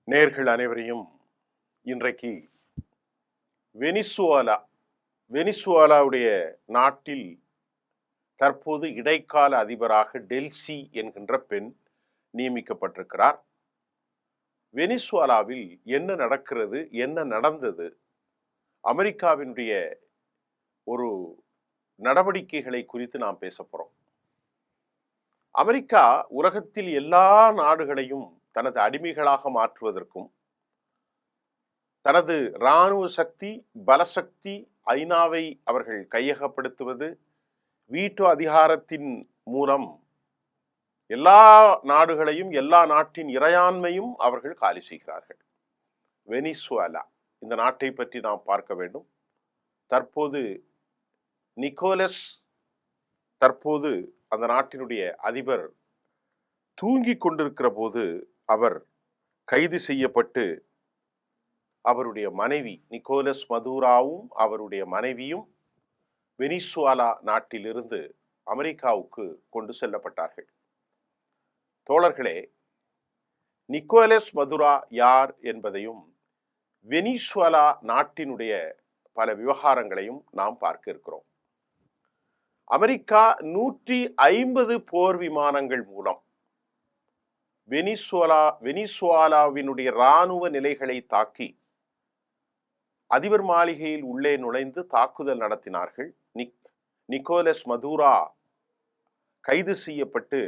நேர்கள் அனைவரையும் இன்றைக்கு வெனிசுவாலாவுடைய நாட்டில் தற்போது இடைக்கால அதிபராக டெல்சி என்கின்ற பெண் நியமிக்கப்பட்டிருக்கிறார். வெனிசுவாலாவில் என்ன நடக்கிறது, என்ன நடந்தது, அமெரிக்காவினுடைய ஒரு நடவடிக்கைகளை குறித்து நாம் பேச போறோம். அமெரிக்கா உலகத்தில் எல்லா நாடுகளையும் தனது அடிமைகளாக மாற்றுவதற்கும் தனது இராணுவ சக்தி, பலசக்தி, ஐநாவை அவர்கள் கையகப்படுத்துவது, வீட்டோ அதிகாரத்தின் மூலம் எல்லா நாடுகளையும், எல்லா நாட்டின் இறையாண்மையும் அவர்கள் காலி செய்கிறார்கள். வெனிசுவேலா இந்த நாட்டை பற்றி நாம் பார்க்க வேண்டும். தற்போது அந்த நாட்டினுடைய அதிபர் தூங்கிக் கொண்டிருக்கிற போது அவர் கைது செய்யப்பட்டு அவருடைய மனைவி நிக்கோலஸ் மதுராவும் அவருடைய மனைவியும் வெனிசுவேலா நாட்டிலிருந்து அமெரிக்காவுக்கு கொண்டு செல்லப்பட்டார்கள். தோழர்களே, நிக்கோலஸ் மதுரா யார் என்பதையும் வெனிசுவேலா நாட்டினுடைய பல விவகாரங்களையும் நாம் பார்க்க இருக்கிறோம். அமெரிக்கா 150 போர் விமானங்கள் மூலம் வெனிசுவேலாவினுடைய இராணுவ நிலைகளை தாக்கி அதிபர் மாளிகையில் உள்ளே நுழைந்து தாக்குதல் நடத்தினார்கள். நிக்கோலஸ் மதுரா கைது செய்யப்பட்டு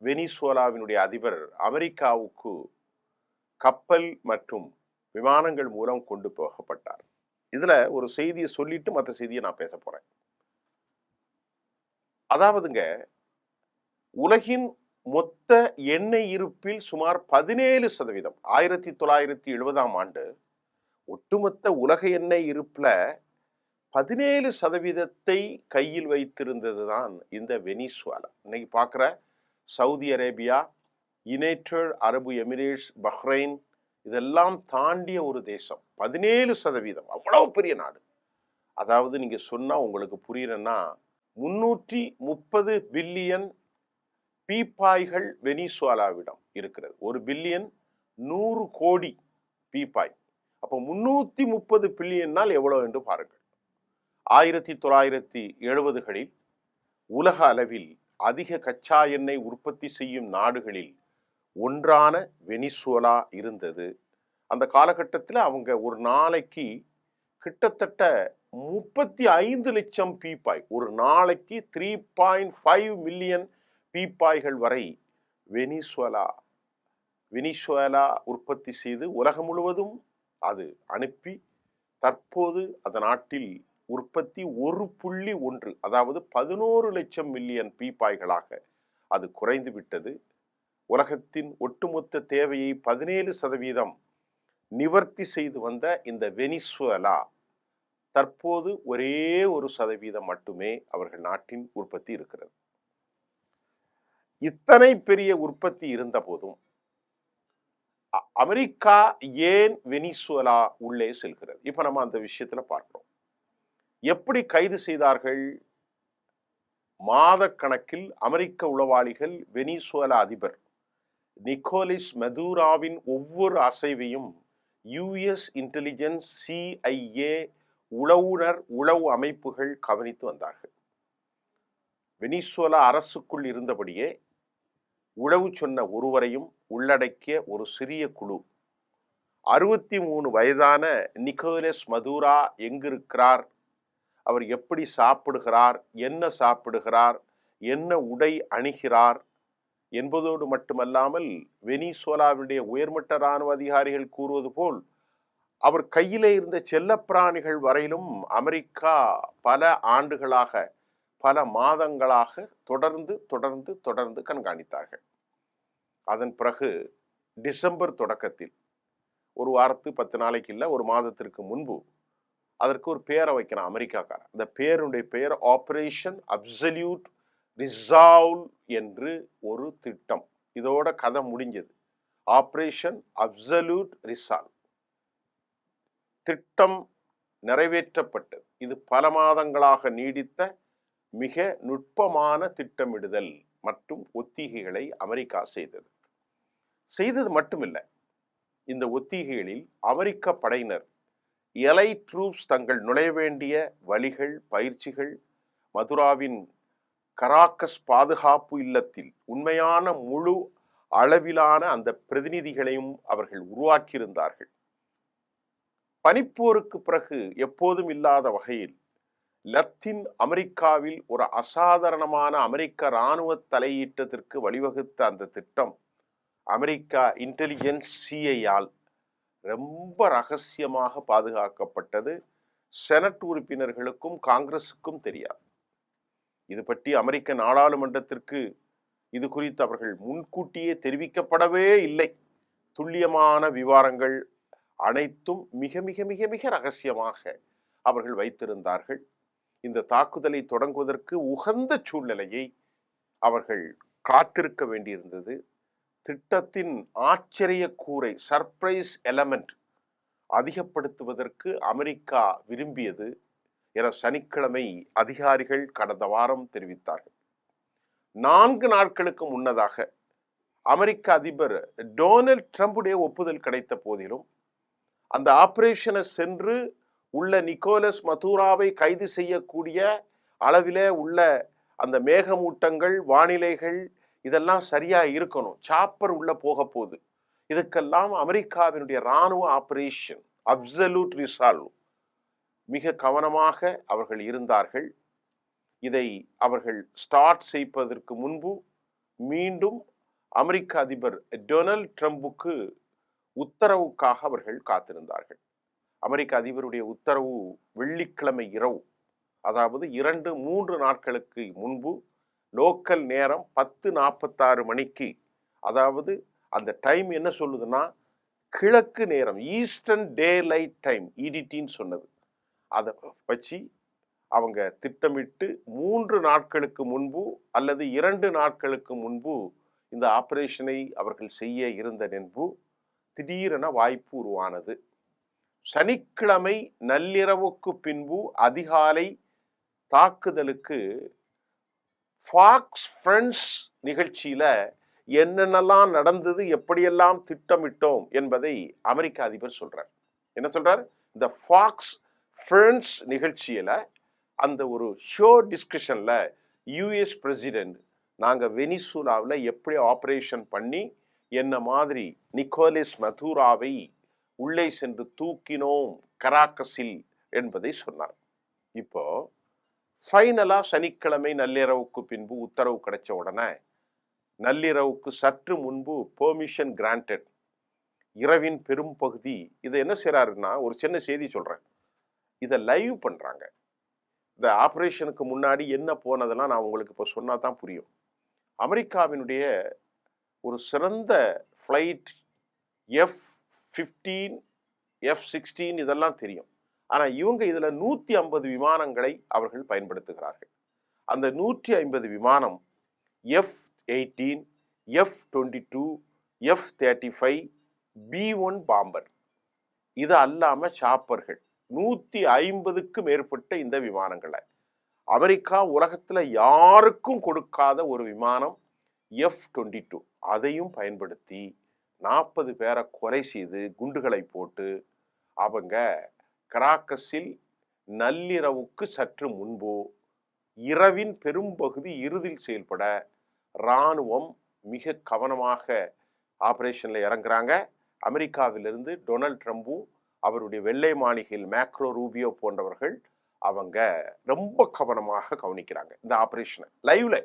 வெனிசுவேலாவினுடைய அதிபர் அமெரிக்காவுக்கு கப்பல் மற்றும் விமானங்கள் மூலம் கொண்டு போகப்பட்டார். இதுல ஒரு செய்தியை சொல்லிட்டு மற்ற செய்தியை நான் பேச போறேன். அதாவதுங்க, உலகின் மொத்த எண்ணெய் இருப்பில் சுமார் 17%, 1970ஆம் ஆண்டு ஒட்டுமொத்த உலக எண்ணெய் இருப்புல 17% கையில் வைத்திருந்ததுதான் இந்த வெனிசுவேலா. இன்னைக்கு பார்க்குற சவுதி அரேபியா, யுனைடெட் அரபு எமிரேட்ஸ், பஹ்ரைன் இதெல்லாம் தாண்டிய ஒரு தேசம். 17%, அவ்வளவு பெரிய நாடு. அதாவது நீங்க சொன்னா உங்களுக்கு புரியலன்னா 330 பில்லியன் பீப்பாய்கள் வெனிசுவேலாவிடம் இருக்கிறது. 1 பில்லியன் 100 கோடி பீப்பாய். அப்போ 330 பில்லியனால் எவ்வளவு என்று பாருங்கள். 1970களில் உலக அளவில் அதிக கச்சா எண்ணெய் உற்பத்தி செய்யும் நாடுகளில் ஒன்றான வெனிசுவேலா இருந்தது. அந்த காலகட்டத்தில் அவங்க ஒரு நாளைக்கு கிட்டத்தட்ட 35 லட்சம் பீப்பாய், ஒரு நாளைக்கு 3.5 மில்லியன் பீப்பாய்கள் வரை வெனிசுவேலா உற்பத்தி செய்து உலகம் முழுவதும் அது அனுப்பி தற்போது அந்த நாட்டில் உற்பத்தி 1.1, அதாவது 11 லட்சம் மில்லியன் பீப்பாய்களாக அது குறைந்து விட்டது. உலகத்தின் ஒட்டுமொத்த தேவையை 17% நிவர்த்தி செய்து வந்த இந்த வெனிசுவேலா தற்போது ஒரே 1% மட்டுமே அவர்கள் நாட்டின் உற்பத்தி இருக்கிறது. இத்தனை பெரிய உற்பத்தி இருந்த போதும் அமெரிக்கா ஏன் வெனிசுவேலா உள்ளே செல்கிறது? இப்ப நம்ம அந்த விஷயத்துல பார்க்கிறோம். எப்படி கைது செய்தார்கள்? மாத கணக்கில் அமெரிக்க உளவாளிகள் வெனிசுவேலா அதிபர் நிக்கோலஸ் மதுராவின் ஒவ்வொரு அசைவையும் யுஎஸ் இன்டெலிஜென்ஸ், CIA, உளவு அமைப்புகள் கவனித்து வந்தார்கள். வெனிசுவேலா அரசுக்குள் இருந்தபடியே உளவு சொன்ன ஒருவரையும் உள்ளடக்கிய ஒரு சிறிய குழு 63 வயதான நிக்கோலஸ் மதுரா எங்கிருக்கிறார், அவர் எப்படி சாப்பிடுகிறார், என்ன உடை அணிகிறார் என்பதோடு மட்டுமல்லாமல் வெனிசுவேலாவுடைய உயர்மட்ட இராணுவ அதிகாரிகள் கூறுவது போல் அவர் கையிலே இருந்த செல்லப்பிராணிகள் வரையிலும் அமெரிக்கா பல ஆண்டுகளாக, பல மாதங்களாக தொடர்ந்து கண்காணித்தார்கள். அதன் பிறகு டிசம்பர் தொடக்கத்தில், ஒரு வாரத்துக்கு 10 நாளைக்கு இல்லை, ஒரு மாதத்திற்கு முன்பு அதற்கு ஒரு பேரை வைக்கிறான் அமெரிக்காக்காரன். அந்த பேருடைய பெயர் ஆபரேஷன் அப்சல்யூட் ரிசால்வ் என்று ஒரு திட்டம். இதோட கதை முடிஞ்சது. ஆபரேஷன் அப்சல்யூட் ரிசால்வ் திட்டம் நிறைவேற்றப்பட்டது. இது பல மாதங்களாக நீடித்த மிக நுட்பமான திட்டமிடுதல் மற்றும் ஒத்திகைகளை அமெரிக்கா செய்தது மட்டுமில்லை. இந்த ஒத்திகைகளில் அமெரிக்க படையினர் எலைட் ட்ரூப்ஸ் தங்கள் நுழைய வேண்டிய வழிகள், பயிற்சிகள், மதுராவின் கராக்கஸ் பாதுகாப்பு இல்லத்தில் உண்மையான முழு அளவிலான அந்த பிரதிநிதிகளையும் அவர்கள் உருவாக்கியிருந்தார்கள். பனிப்போருக்கு பிறகு எப்போதும் இல்லாத வகையில் லத்தீன் அமெரிக்காவில் ஒரு அசாதாரணமான அமெரிக்க இராணுவ தலையீட்டத்திற்கு வழிவகுத்த அந்த திட்டம் அமெரிக்கா இன்டெலிஜென்ஸ் சிஐயால் ரொம்ப ரகசியமாக பாதுகாக்கப்பட்டது. செனட் உறுப்பினர்களுக்கும் காங்கிரசுக்கும் தெரியாது. இது பற்றி அமெரிக்க நாடாளுமன்றத்திற்கு இது குறித்து அவர்கள் முன்கூட்டியே தெரிவிக்கப்படவே இல்லை. துல்லியமான விவரங்கள் அனைத்தும் மிக மிக மிக மிக ரகசியமாக அவர்கள் வைத்திருந்தார்கள். இந்த தாக்குதலை தொடங்குவதற்கு உகந்த சூழ்நிலையை அவர்கள் காத்திருக்க வேண்டியிருந்தது. திட்டத்தின் ஆச்சரிய கூரை, சர்ப்ரைஸ் எலமெண்ட் அதிகப்படுத்துவதற்கு அமெரிக்கா விரும்பியது என சனிக்கிழமை அதிகாரிகள் கடந்த வாரம் தெரிவித்தார்கள். 4 நாட்களுக்கு முன்னதாக அமெரிக்க அதிபர் டொனால்ட் ட்ரம்புடைய ஒப்புதல் கிடைத்த போதிலும் அந்த ஆபரேஷனை சென்று உள்ள நிக்கோலஸ் மதுராவை கைது செய்யக்கூடிய அளவிலே உள்ள அந்த மேகமூட்டங்கள், வானிலைகள் இதெல்லாம் சரியா இருக்கணும். சாப்பர் உள்ள போக போகுது. இதுக்கெல்லாம் அமெரிக்காவினுடைய இராணுவ ஆபரேஷன் அப்சல்யூட் ரிசால்வ் மிக கவனமாக அவர்கள் இருந்தார்கள். இதை அவர்கள் ஸ்டார்ட் செய்வதற்கு முன்பு மீண்டும் அமெரிக்க அதிபர் டொனால்ட் ட்ரம்புக்கு உத்தரவுக்காக அவர்கள் காத்திருந்தார்கள். அமெரிக்க அதிபருடைய உத்தரவு வெள்ளிக்கிழமை இரவு, அதாவது 2-3 நாட்களுக்கு முன்பு லோக்கல் நேரம் 10:46 மணிக்கு, அதாவது அந்த டைம் என்ன சொல்லுதுன்னா கிழக்கு நேரம், ஈஸ்டர்ன் டே லைட் டைம், இடிடின்னு சொன்னது. அதை வச்சு அவங்க திட்டமிட்டு 3 நாட்களுக்கு முன்பு அல்லது 2 நாட்களுக்கு முன்பு இந்த ஆபரேஷனை அவர்கள் செய்ய இருந்த நென்பு திடீரென வாய்ப்பு உருவானது. சனிக்கிழமை நள்ளிரவுக்கு பின்பு அதிகாலை தாக்குதலுக்கு ஃபாக்ஸ் ஃப்ரெண்ட்ஸ் நிகழ்ச்சியில என்னென்னலாம் நடந்தது, எப்படியெல்லாம் திட்டமிட்டோம் என்பதை அமெரிக்க அதிபர் சொல்றார். என்ன சொல்றார்? இந்த ஃபாக்ஸ் ஃப்ரெண்ட்ஸ் நிகழ்ச்சியில அந்த ஒரு ஷோ டிஸ்கஷன்ல யூஎஸ் பிரசிடென்ட் நாங்க வெனிசுலாவில் எப்படி ஆபரேஷன் பண்ணி என்ன மாதிரி நிக்கோலஸ் மதுராவை உள்ளே சென்று தூக்கினோம் கராக்கஸில் என்பதை சொன்னார். இப்போ ஃபைனலா சனிக்கிழமை நள்ளிரவுக்கு பின்பு உத்தரவு கிடைச்ச உடனே நள்ளிரவுக்கு சற்று முன்பு பெர்மிஷன் கிராண்டட், இரவின் பெரும் பகுதி. இதை என்ன செய்யறாருன்னா, ஒரு சின்ன செய்தி சொல்றேன், இதை லைவ் பண்றாங்க. இந்த ஆபரேஷனுக்கு முன்னாடி என்ன போனதெல்லாம் நான் உங்களுக்கு இப்போ சொன்னா தான் புரியும். அமெரிக்காவினுடைய ஒரு சிறந்த ஃப்ளைட் F-15, F-16 இதெல்லாம் தெரியும். ஆனால் இவங்க இதில் 150 விமானங்களை அவர்கள் பயன்படுத்துகிறார்கள். அந்த 150 விமானம் F-18, F-22, F-35, B-1 பாம்பர், இது அல்லாமல் சாப்பர்கள் 150க்கு மேற்பட்ட இந்த விமானங்களை அமெரிக்கா உலகத்தில் யாருக்கும் கொடுக்காத ஒரு விமானம் F-22, அதையும் பயன்படுத்தி 40 பேரை கொலை செய்து குண்டுகளை போட்டு அவங்க கராக்கஸில் நள்ளிரவுக்கு சற்று முன்பு இரவின் பெரும்பகுதி இறுதியில் செயல்பட இராணுவம் மிக கவனமாக ஆபரேஷன்ல இறங்குறாங்க. அமெரிக்காவிலிருந்து டொனால்ட் ட்ரம்பும் அவருடைய வெள்ளை மாளிகையில் மேக்ரோ ரூபியோ போன்றவர்கள் அவங்க ரொம்ப கவனமாக கவனிக்கிறாங்க இந்த ஆபரேஷனை லைவ்ல.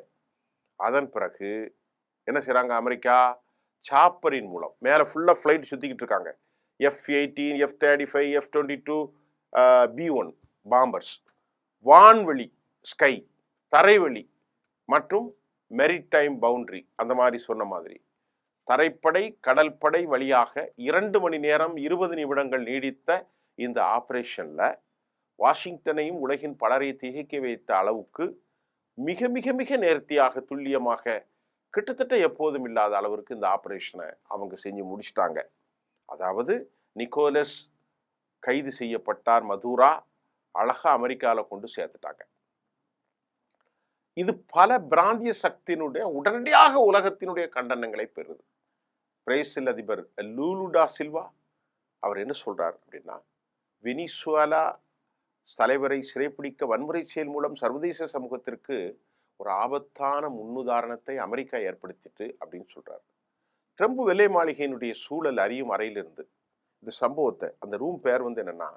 அதன் பிறகு என்ன செய்றாங்க, அமெரிக்கா சாப்பரின் மூலம் மேலே ஃபுல்லாக ஃப்ளைட் சுற்றிக்கிட்டு இருக்காங்க. F-18, F-35, F-22, B-1 bombers, வான்வெளி ஸ்கை, தரைவெளி மற்றும் மெரிடைம் பவுண்டரி, அந்த மாதிரி சொன்ன மாதிரி தரைப்படை கடல்படை வழியாக 2 மணி நேரம் 20 நிமிடங்கள் நீடித்த இந்த ஆபரேஷன்ல வாஷிங்டனையும் உலகின் பலரை திகைக்க வைத்த அளவுக்கு மிக மிக மிக நேர்த்தியாக துல்லியமாக கிட்டத்தட்ட எப்போதும் இல்லாத அளவிற்கு இந்த ஆபரேஷனை அவங்க செஞ்சு முடிச்சிட்டாங்க. அதாவது நிக்கோலஸ் கைது செய்யப்பட்டார், மதுரா அழகா அமெரிக்காவில் கொண்டு சேர்த்துட்டாங்க. இது பல பிராந்திய சக்தியினுடைய உடனடியாக உலகத்தினுடைய கண்டனங்களை பெறுது. பிரேசில் அதிபர் லூலுடா சில்வா அவர் என்ன சொல்றார் அப்படின்னா, வெனிசுவேலா தலைவரை சிறைப்பிடிக்க வன்முறை செயல் மூலம் சர்வதேச சமூகத்திற்கு ஒரு ஆபத்தான முன்னுதாரணத்தை அமெரிக்கா ஏற்படுத்திட்டு அப்படின்னு சொல்றாரு. ட்ரம்ப் வெள்ளை மாளிகையினுடைய சூழல் அறியும் அறையிலிருந்து இந்த சம்பவத்தை, அந்த ரூம் பேர் என்னன்னா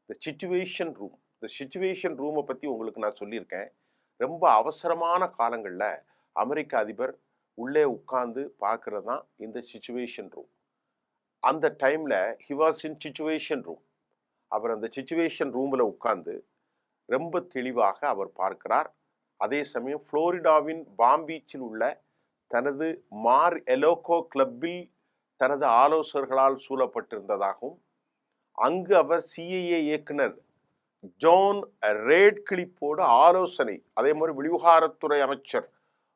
த சிச்சுவேஷன் ரூம். இந்த சிச்சுவேஷன் ரூமை பத்தி உங்களுக்கு நான் சொல்லியிருக்கேன். ரொம்ப அவசரமான காலங்களில் அமெரிக்க அதிபர் உள்ளே உட்கார்ந்து பார்க்கறது தான் இந்த சிச்சுவேஷன் ரூம். அந்த டைம்ல he was in situation room. அவர் அந்த சிச்சுவேஷன் ரூம்ல உட்கார்ந்து ரொம்ப தெளிவாக அவர் பார்க்கிறார். அதே சமயம் புளோரிடாவின் பாம் பீச்சில் உள்ள தனது மார் எலோகோ கிளப்பில் தனது ஆலோசகர்களால் சூழப்பட்டிருந்ததாகவும், அங்கு அவர் சிஐஏ இயக்குனர் ஜான் ரேட்கிளிப்போடு ஆலோசனை, அதே மாதிரி வெளிவிவகாரத்துறை அமைச்சர்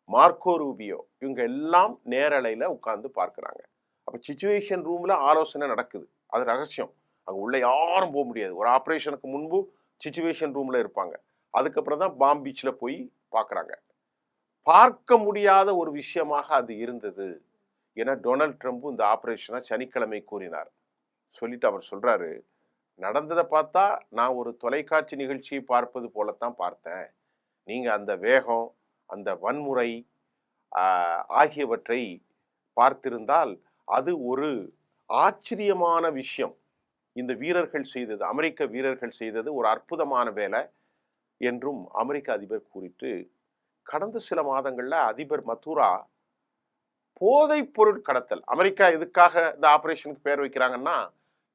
மார்க்கோ ரூபியோ, இவங்க எல்லாம் நேரலையில உட்கார்ந்து பார்க்கிறாங்க. அப்ப சிச்சுவேஷன் ரூம்ல ஆலோசனை நடக்குது. அது ரகசியம், அங்க உள்ள யாரும் போக முடியாது. ஒரு ஆபரேஷனுக்கு முன்பு சிச்சுவேஷன் ரூம்ல இருப்பாங்க. அதுக்கப்புறம் தான் பாம் பீச்சில் போய் பார்க்குறாங்க. பார்க்க முடியாத ஒரு விஷயமாக அது இருந்தது என டொனால்ட் ட்ரம்ப் இந்த ஆபரேஷனை சனிக்கிழமை கூறினார். சொல்லிட்டு அவர் சொல்றாரு, நடந்ததை பார்த்தா நான் ஒரு தொலைக்காட்சி நிகழ்ச்சியை பார்ப்பது போலத்தான் பார்த்தேன். நீங்க அந்த வேகம், அந்த வன்முறை ஆகியவற்றை பார்த்திருந்தால் அது ஒரு ஆச்சரியமான விஷயம். இந்த வீரர்கள் செய்தது, அமெரிக்க வீரர்கள் செய்தது ஒரு அற்புதமான வேலை என்றும் அமெரிக்க அதிபர் கூறிட்டு, கடந்த சில மாதங்கள்ல அதிபர் மதுரா போதைப் பொருள் கடத்தல், அமெரிக்கா எதுக்காக இந்த ஆபரேஷனுக்கு பேர் வைக்கிறாங்கன்னா,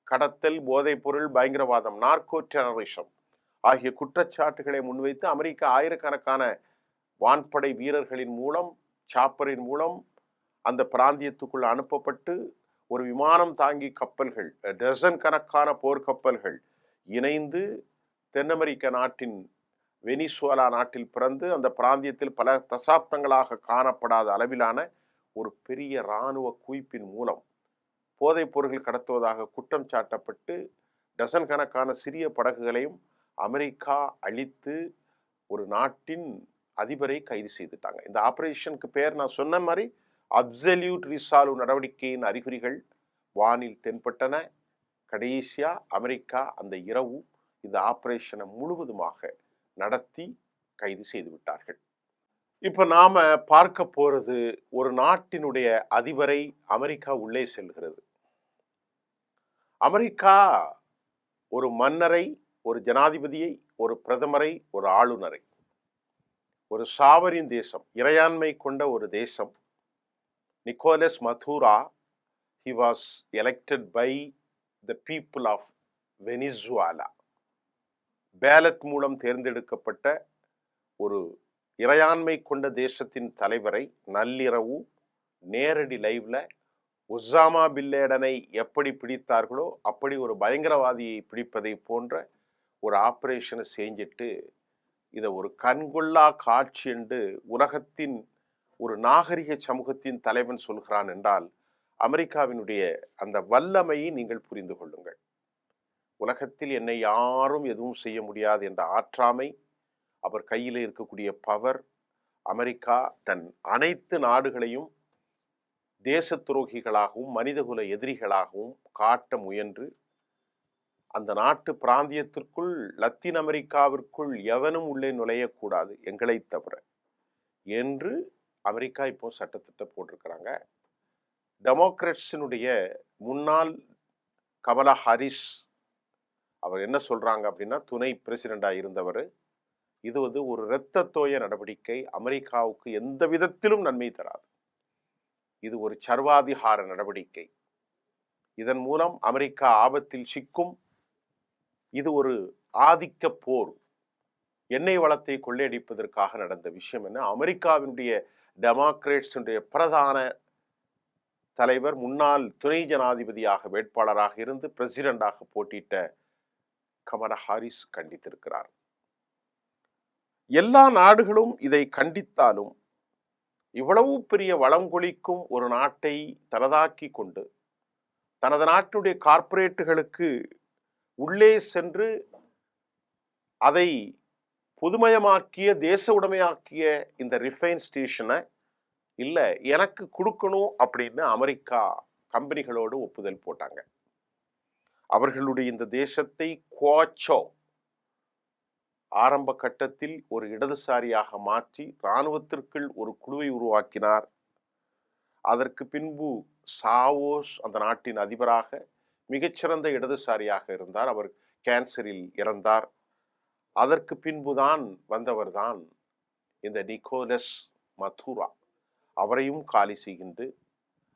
கடத்தல், போதைப் பொருள், பயங்கரவாதம், நார்கோ டெரரிசம் ஆகிய குற்றச்சாட்டுகளை முன்வைத்து அமெரிக்கா ஆயிரக்கணக்கான வான்படை வீரர்களின் மூலம், சாப்பரின் மூலம் அந்த பிராந்தியத்துக்குள் அனுப்பப்பட்டு ஒரு விமானம் தாங்கி கப்பல்கள், டசன் கணக்கான போர்க்கப்பல்கள் இணைந்து தென் அமெரிக்க நாட்டின் வெனிசுவேலா நாட்டில் பிறந்து அந்த பிராந்தியத்தில் பல தசாப்தங்களாக காணப்படாத அளவிலான ஒரு பெரிய இராணுவ குவிப்பின் மூலம் போதைப் பொருட்கள் கடத்துவதாக குற்றம் சாட்டப்பட்டு டசன் கணக்கான சிறிய படகுகளையும் அமெரிக்கா அழித்து ஒரு நாட்டின் அதிபரை கைது செய்துட்டாங்க. இந்த ஆபரேஷனுக்கு பேர் நான் சொன்ன மாதிரி அப்சல்யூட் ரிசால்வ் நடவடிக்கையின் அறிகுறிகள் வானில் தென்பட்டன. கடைசியா அமெரிக்கா அந்த இரவு இந்த ஆபரேஷனை முழுவதுமாக நடத்தி கைது செய்து விட்டார்கள். இப்ப நாம பார்க்க போறது, ஒரு நாட்டினுடைய அதிபரை அமெரிக்கா உள்ளே செல்கிறது. அமெரிக்கா ஒரு மன்னரை, ஒரு ஜனாதிபதியை, ஒரு பிரதமரை, ஒரு ஆளுநரை, ஒரு சாவரின் தேசம், இறையாண்மை கொண்ட ஒரு தேசம். Nicolas Maduro, he was elected by the people of Venezuela. Ballot மூலம் தேர்ந்தெடுக்கப்பட்ட ஒரு இறையாண்மை கொண்ட தேசத்தின் தலைவரை நள்ளிரவு நேரடி லைவ்ல ஒசாமா பில்லேடனை எப்படி பிடித்தார்களோ அப்படி ஒரு பயங்கரவாதியை பிடிப்பதை போன்ற ஒரு ஆபரேஷனை செஞ்சிட்டு இதை ஒரு கண்கொள்ளா காட்சி என்று உலகத்தின் ஒரு நாகரிக சமூகத்தின் தலைவன் சொல்கிறான் என்றால் அமெரிக்காவினுடைய அந்த வல்லமையை நீங்கள் புரிந்து கொள்ளுங்கள். உலகத்தில் என்னை யாரும் எதுவும் செய்ய முடியாது என்ற ஆற்றாமை, அவர் கையில் இருக்கக்கூடிய பவர், அமெரிக்கா தன் அனைத்து நாடுகளையும் தேச துரோகிகளாகவும் மனிதகுல எதிரிகளாகவும் காட்ட முயன்று அந்த நாட்டு பிராந்தியத்திற்குள், லத்தீன் அமெரிக்காவிற்குள் எவனும் உள்ளே நுழையக்கூடாது எங்களை தவிர என்று அமெரிக்கா இப்போ சட்டத்திட்டம் போட்டிருக்கிறாங்க. டெமோக்ராட்ஸினுடைய முன்னாள் கமலா ஹாரிஸ் அவர் என்ன சொல்றாங்க அப்படின்னா, துணை பிரசிடண்டா இருந்தவர், இது ஒரு இரத்த தோய நடவடிக்கை, அமெரிக்காவுக்கு எந்த விதத்திலும் நன்மை தராது, இது ஒரு சர்வாதிகார நடவடிக்கை, இதன் மூலம் அமெரிக்கா ஆபத்தில் சிக்கும், இது ஒரு ஆதிக்க போர், எண்ணெய் வளத்தை கொள்ளையடிப்பதற்காக நடந்த விஷயம் என்ன. அமெரிக்காவினுடைய டெமோக்ராட்ஸினுடைய பிரதான தலைவர், முன்னாள் துணை ஜனாதிபதியாக வேட்பாளராக இருந்து பிரசிடண்டாக போட்டியிட்ட கமலா ஹாரிஸ் கண்டித்திருக்கிறார். எல்லா நாடுகளும் இதை கண்டித்தாலும் இவ்வளவு பெரிய வளம் கொளிக்கும் ஒரு நாட்டை தனதாக்கி கொண்டு தனது நாட்டுடைய கார்ப்பரேட்டுகளுக்கு உள்ளே சென்று அதை பொதுமயமாக்கிய, தேச உடைமையாக்கிய இந்த ரிஃபைன் ஸ்டேஷனை இல்லை எனக்கு கொடுக்கணும் அப்படின்னு அமெரிக்கா கம்பெனிகளோடு ஒப்புதல் போட்டாங்க. அவர்களுடைய இந்த தேசத்தை குவாச்சோ ஆரம்ப கட்டத்தில் ஒரு இடதுசாரியாக மாற்றி இராணுவத்திற்குள் ஒரு குழுவை உருவாக்கினார். அதற்கு பின்பு சாவோஸ் அந்த நாட்டின் அதிபராக மிகச்சிறந்த இடதுசாரியாக இருந்தார். அவர் கேன்சரில் இறந்தார். அதற்கு பின்புதான் வந்தவர்தான் இந்த நிக்கோலஸ் மதுரா. அவரையும் காலி செய்கின்ற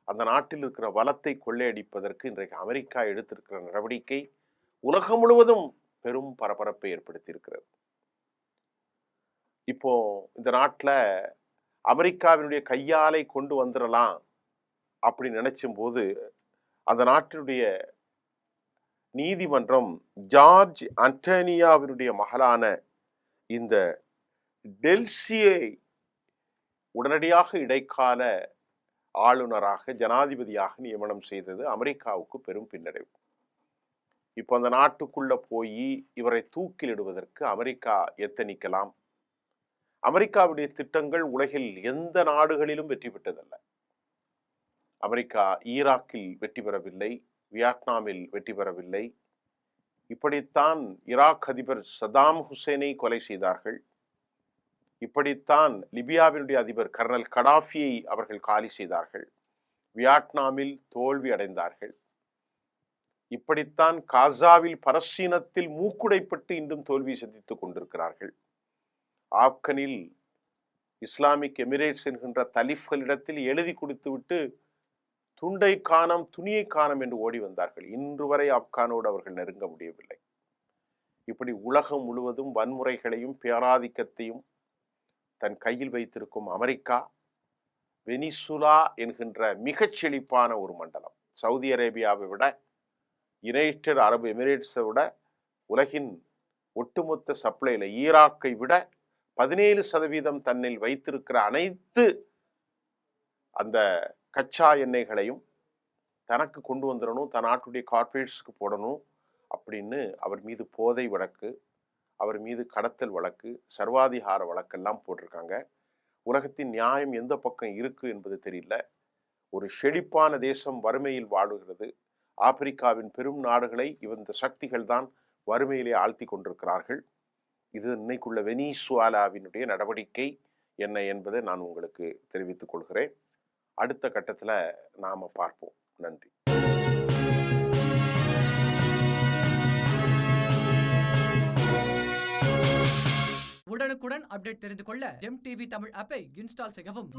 அந்த நாட்டில் இருக்கிற வளத்தை கொள்ளையடிப்பதற்கு இன்றைக்கு அமெரிக்கா எடுத்திருக்கிற நடவடிக்கை உலகம் முழுவதும் பெரும் பரபரப்பை ஏற்படுத்தியிருக்கிறது. இப்போ இந்த நாட்டில் அமெரிக்காவினுடைய கையாலை கொண்டு வந்துடலாம் அப்படி நினைச்சும் போது அந்த நாட்டினுடைய நீதிமன்றம் ஜார்ஜ் அண்டோனியாவினுடைய மகளான இந்த டெல்சியை உடனடியாக இடைக்கால ஆளுநராக ஜனாதிபதியாக நியமனம் செய்தது அமெரிக்காவுக்கு பெரும் பின்னடைவு. இப்போ அந்த நாட்டுக்குள்ள போய் இவரை தூக்கிலிடுவதற்கு அமெரிக்கா எத்தனிக்கலாம். அமெரிக்காவுடைய திட்டங்கள் உலகில் எந்த நாடுகளிலும் வெற்றி பெற்றதல்ல. அமெரிக்கா ஈராக்கில் வெற்றி பெறவில்லை, வியட்நாமில் வெற்றி பெறவில்லை. இப்படித்தான் ஈராக் அதிபர் சதாம் ஹுசேனை கொலை செய்தார்கள். இப்படித்தான் லிபியாவினுடைய அதிபர் கர்னல் கடாஃபியை அவர்கள் காலி செய்தார்கள். வியட்நாமில் தோல்வி அடைந்தார்கள். இப்படித்தான் காசாவில் பலஸ்தீனத்தில் மூக்குடைப்பட்டு இன்றும் தோல்வி சந்தித்துக் கொண்டிருக்கிறார்கள். ஆப்கனில் இஸ்லாமிக் எமிரேட்ஸ் என்கின்ற தலிஃப்களிடத்தில் எழுதி கொடுத்துவிட்டு துண்டை காணம் துணியை காணம் என்று ஓடி வந்தார்கள். இன்று வரை ஆப்கானோடு அவர்கள் நெருங்க முடியவில்லை. இப்படி உலகம் முழுவதும் வன்முறைகளையும் பேராதிக்கத்தையும் தன் கையில் வைத்திருக்கும் அமெரிக்கா வெனிசுலா என்கின்ற மிகச் செழிப்பான ஒரு மண்டலம், சவுதி அரேபியாவை விட, யுனைடெட் அரபு எமிரேட்ஸை விட, உலகின் ஒட்டுமொத்த சப்ளைல ஈராக்கை விட 17% தன்னில் வைத்திருக்கிற அனைத்து அந்த கச்சா எண்ணெய்களையும் தனக்கு கொண்டு வந்துடணும், தன் நாட்டுடைய கார்பரேட்ஸ்க்கு போடணும் அப்படின்னு அவர் மீது போதை வழக்கு, அவர் மீது கடத்தல் வழக்கு, சர்வாதிகார வழக்கெல்லாம் போட்டிருக்காங்க. உலகத்தின் நியாயம் எந்த பக்கம் இருக்கு என்பது தெரியல. ஒரு செழிப்பான தேசம் வறுமையில் வாழுகிறது. ஆப்பிரிக்காவின் பெரும் நாடுகளை இந்த சக்திகள் தான் வறுமையிலே ஆழ்த்தி கொண்டிருக்கிறார்கள். இது இன்னைக்குள்ள வெனிசுவேலாவினுடைய நடவடிக்கை என்ன என்பதை நான் உங்களுக்கு தெரிவித்துக் கொள்கிறேன். அடுத்த கட்டத்தில் நாம பார்ப்போம். நன்றி. உடனுக்குடன் அப்டேட் தெரிந்து கொள்ள ஜெம் டிவி தமிழ் ஆப்பை இன்ஸ்டால் செய்யவும்.